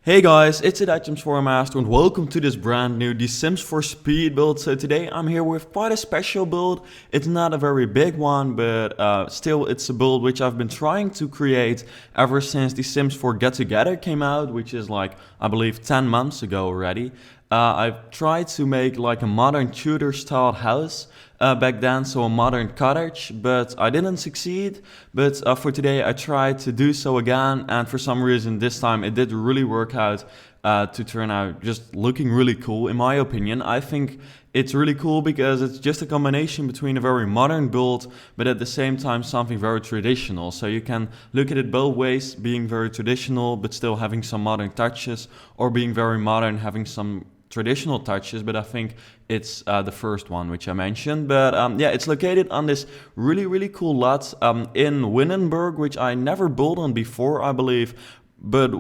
Hey guys, it's the Items for a Master and welcome to this brand new The Sims 4 speed build. So today I'm here with quite a special build. It's not a very big one, but still it's a build which I've been trying to create ever since The Sims 4 Get Together came out, which is like, I believe 10 months ago already. I've tried to make like a modern Tudor styled house back then, so a modern cottage, but I didn't succeed. But for today I tried to do so again, and for some reason this time it did really work out to turn out just looking really cool. In my opinion, I think it's really cool because it's just a combination between a very modern build but at the same time something very traditional. So you can look at it both ways, being very traditional but still having some modern touches, or being very modern having some traditional touches, but I think it's the first one which I mentioned. But yeah, it's located on this really cool lot in Winnenberg, which I never built on before, I believe, but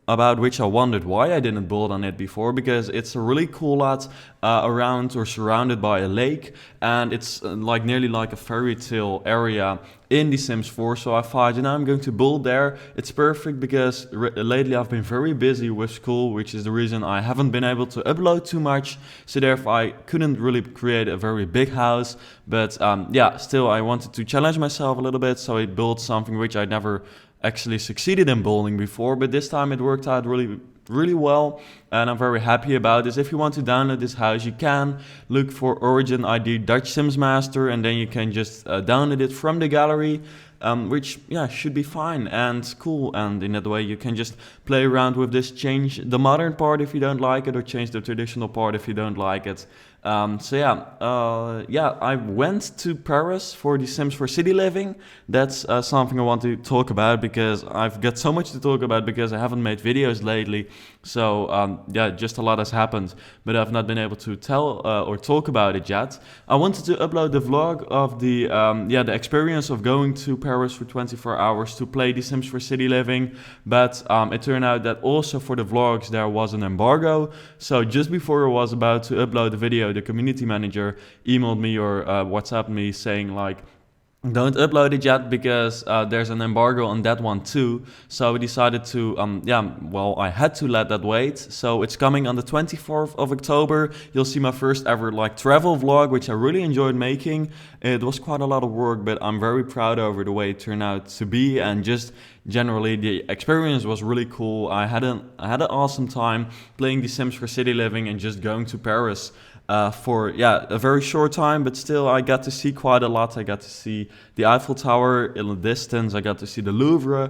about which I wondered why I didn't build on it before, because it's a really cool lot around or surrounded by a lake, and it's like nearly like a fairy tale area in The Sims 4. So I thought, I'm going to build there. It's perfect because lately I've been very busy with school, which is the reason I haven't been able to upload too much. So therefore I couldn't really create a very big house. But yeah, still I wanted to challenge myself a little bit, so I built something which I never actually succeeded in building before, but this time it worked out really well, and I'm very happy about this. If you want to download this house, you can look for Origin ID Dutch Sims Master, and then you can just download it from the gallery, which should be fine and cool. And in that way you can just play around with this, change the modern part if you don't like it, or change the traditional part if you don't like it. So yeah, I went to Paris for The Sims 4 City Living. That's something I want to talk about because I've got so much to talk about because I haven't made videos lately. So yeah, just a lot has happened, but I've not been able to tell or talk about it yet. I wanted to upload the vlog of the experience of going to Paris for 24 hours to play The Sims 4 City Living, but it turned out that also for the vlogs there was an embargo. So just before I was about to upload the video, the community manager emailed me or WhatsApped me saying like, don't upload it yet because there's an embargo on that one too. So we decided to, I had to let that wait. So it's coming on the 24th of October. You'll see my first ever like travel vlog, which I really enjoyed making. It was quite a lot of work, but I'm very proud over the way it turned out to be, and just generally the experience was really cool. I had an awesome time playing The Sims 4 City Living and just going to Paris. For a very short time, but still I got to see quite a lot. I got to see the Eiffel Tower in the distance. I got to see the Louvre,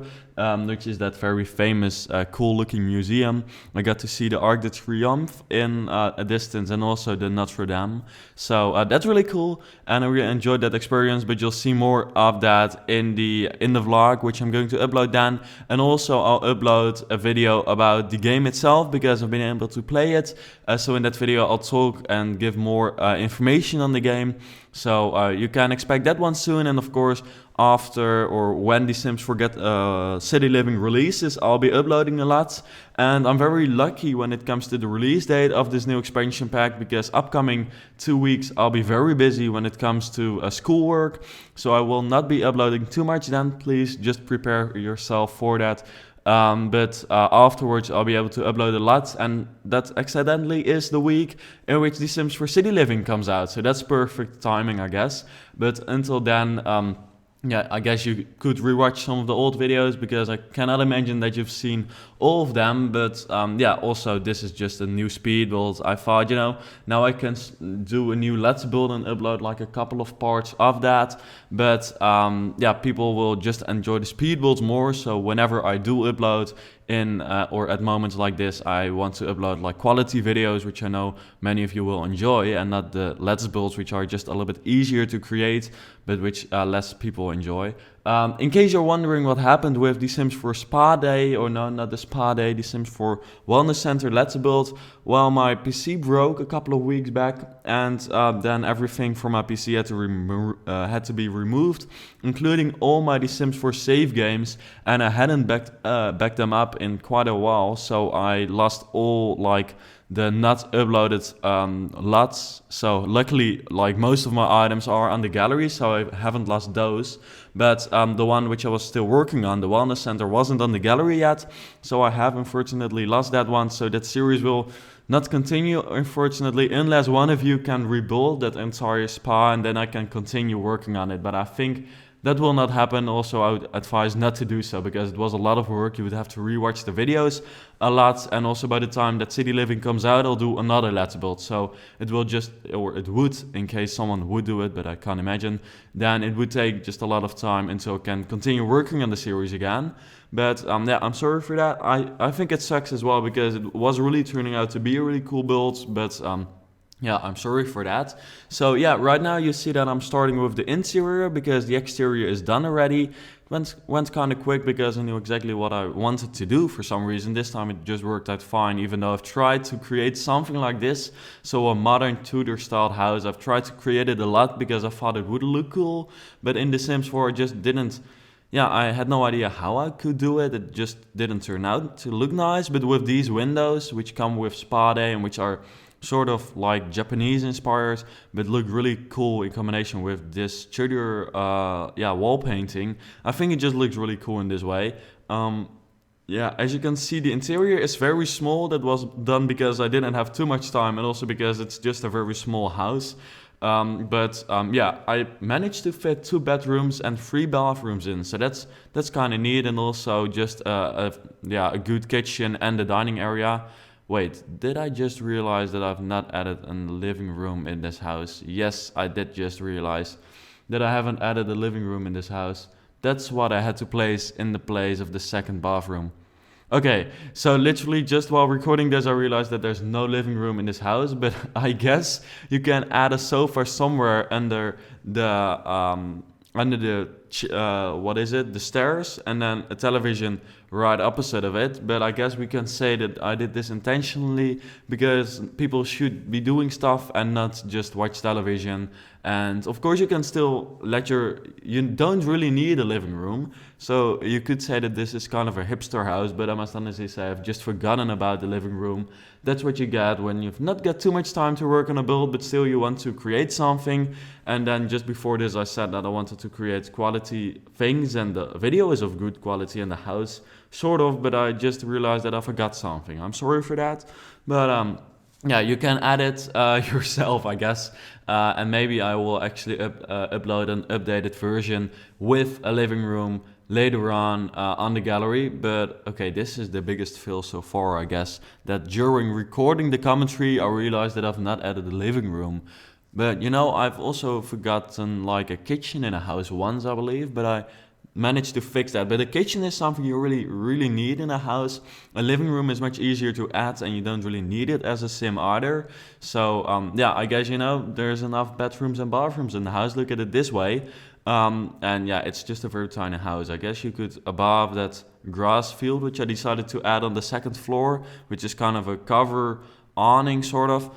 which is that very famous, cool looking museum. I got to see the Arc de Triomphe in a distance, and also the Notre Dame. So that's really cool, and I really enjoyed that experience. But you'll see more of that in the vlog, which I'm going to upload then. And also I'll upload a video about the game itself because I've been able to play it. So in that video I'll talk and give more information on the game. So you can expect that one soon, and of course after or when The Sims 4 City Living releases, I'll be uploading a lot. And I'm very lucky when it comes to the release date of this new expansion pack, because upcoming 2 weeks I'll be very busy when it comes to schoolwork. So I will not be uploading too much then. Please just prepare yourself for that. But afterwards I'll be able to upload a lot, and that accidentally is the week in which The Sims 4 City Living comes out. So that's perfect timing, I guess. But until then, I guess you could rewatch some of the old videos because I cannot imagine that you've seen all of them. But also this is just a new speed build. I thought, now I can do a new Let's Build and upload like a couple of parts of that. But people will just enjoy the speed builds more. So whenever I do upload or at moments like this, I want to upload like quality videos, which I know many of you will enjoy, and not the Let's Builds, which are just a little bit easier to create, but which less people enjoy. In case you're wondering what happened with The Sims 4 Spa Day, or no, not the Spa Day, The Sims 4 Wellness Center Let's Build, well, my PC broke a couple of weeks back, and then everything from my PC had to be removed, including all my The Sims 4 save games, and I hadn't backed them up in quite a while, so I lost all like the not uploaded lots. So luckily, like most of my items are on the gallery, so I haven't lost those. But the one which I was still working on, the wellness center, wasn't on the gallery yet, so I have unfortunately lost that one. So that series will not continue, unfortunately, unless one of you can rebuild that entire spa, and then I can continue working on it. But I think that will not happen. Also, I would advise not to do so because it was a lot of work. You would have to rewatch the videos a lot, and also by the time that City Living comes out, I'll do another Let's Build. So it will just, or it would, in case someone would do it, but I can't imagine, then it would take just a lot of time until I can continue working on the series again. But yeah, I'm sorry for that. I think it sucks as well because it was really turning out to be a really cool build, but yeah, I'm sorry for that. So yeah, right now you see that I'm starting with the interior because the exterior is done already. It went kind of quick because I knew exactly what I wanted to do for some reason. This time it just worked out fine, even though I've tried to create something like this. So a modern Tudor styled house. I've tried to create it a lot because I thought it would look cool. But in The Sims 4 it just didn't. Yeah, I had no idea how I could do it. It just didn't turn out to look nice. But with these windows, which come with spa day and which are sort of like Japanese inspired, but look really cool in combination with this Tudor wall painting, I think it just looks really cool in this way. Yeah, as you can see, the interior is very small. That was done because I didn't have too much time and also because it's just a very small house. Yeah, I managed to fit 2 bedrooms and 3 bathrooms in, so that's kind of neat, and also just a good kitchen and the dining area. Wait, did I just realize that I've not added a living room in this house? Yes, I did just realize that I haven't added a living room in this house. That's what I had to place in the place of the second bathroom. Okay, so literally just while recording this, I realized that there's no living room in this house, but I guess you can add a sofa somewhere under the the stairs, and then a television right opposite of it. But I guess we can say that I did this intentionally because people should be doing stuff and not just watch television. And of course you can still you don't really need a living room, so you could say that this is kind of a hipster house, but I must honestly say I've just forgotten about the living room. That's what you get when you've not got too much time to work on a build, but still you want to create something. And then just before this I said that I wanted to create quality things, and the video is of good quality and the house sort of, but I just realized that I forgot something. I'm sorry for that, but yeah, you can add it yourself, I guess, and maybe I will actually upload an updated version with a living room later on the gallery. But okay, this is the biggest fail so far, I guess, that during recording the commentary I realized that I've not added a living room. But you know, I've also forgotten like a kitchen in a house once, I believe, but I managed to fix that. But a kitchen is something you really need in a house. A living room is much easier to add, and you don't really need it as a sim either. So yeah, I guess, you know, there's enough bedrooms and bathrooms in the house. Look at it this way. And yeah, it's just a very tiny house. I guess you could, above that grass field, which I decided to add on the second floor, which is kind of a cover awning sort of,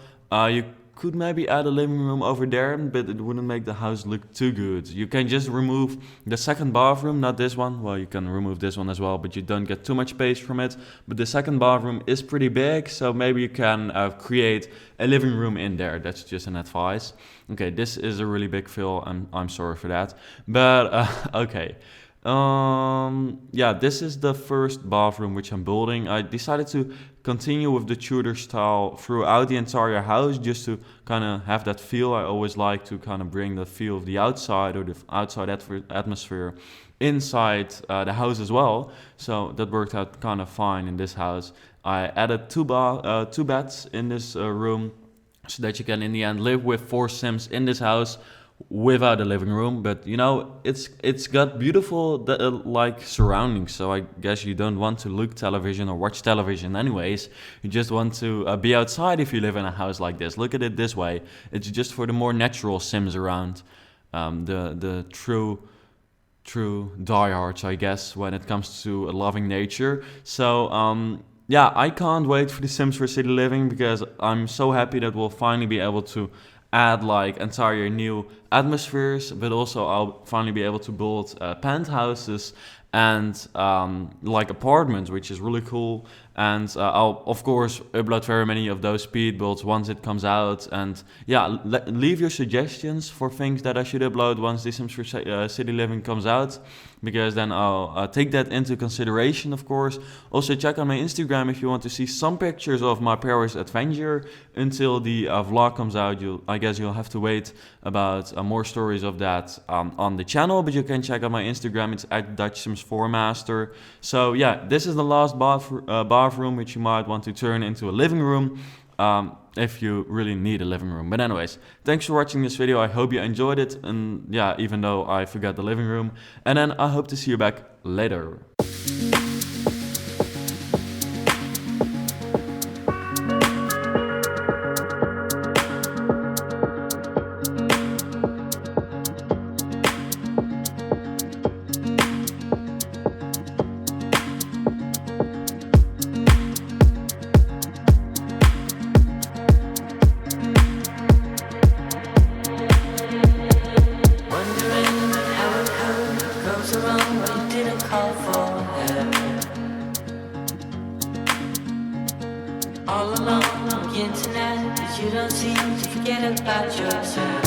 you could maybe add a living room over there, but it wouldn't make the house look too good. You can just remove the second bathroom, not this one. Well, you can remove this one as well, but you don't get too much space from it. But the second bathroom is pretty big, so maybe you can create a living room in there. That's just an advice. Okay, this is a really big fail, and I'm sorry for that. But okay. Yeah, this is the first bathroom which I'm building. I decided to continue with the Tudor style throughout the entire house, just to kind of have that feel. I always like to kind of bring the feel of the outside, or the outside atmosphere inside the house as well. So that worked out kind of fine in this house. I added two beds in this room, so that you can in the end live with 4 Sims in this house without a living room. But you know, it's got beautiful like surroundings, so I guess you don't want to look television or watch television anyways. You just want to be outside if you live in a house like this. Look at it this way, it's just for the more natural Sims around, the true diehards, I guess, when it comes to loving nature. So yeah, I can't wait for the Sims for City Living, because I'm so happy that we'll finally be able to add like entire new atmospheres, but also I'll finally be able to build penthouses and like apartments, which is really cool. And I'll of course upload very many of those speed builds once it comes out. And yeah, leave your suggestions for things that I should upload once The Sims 4 City Living comes out, because then I'll take that into consideration, of course. Also check out my Instagram if you want to see some pictures of my Paris adventure. Until the vlog comes out, I guess you'll have to wait about more stories of that on the channel, but you can check out my Instagram. It's at DutchSims4Master. So yeah, this is the last bathroom, which you might want to turn into a living room if you really need a living room. But anyways, thanks for watching this video. I hope you enjoyed it, and yeah, even though I forgot the living room. And then I hope to see you back later. All alone on the internet, but you don't seem to forget about yourself.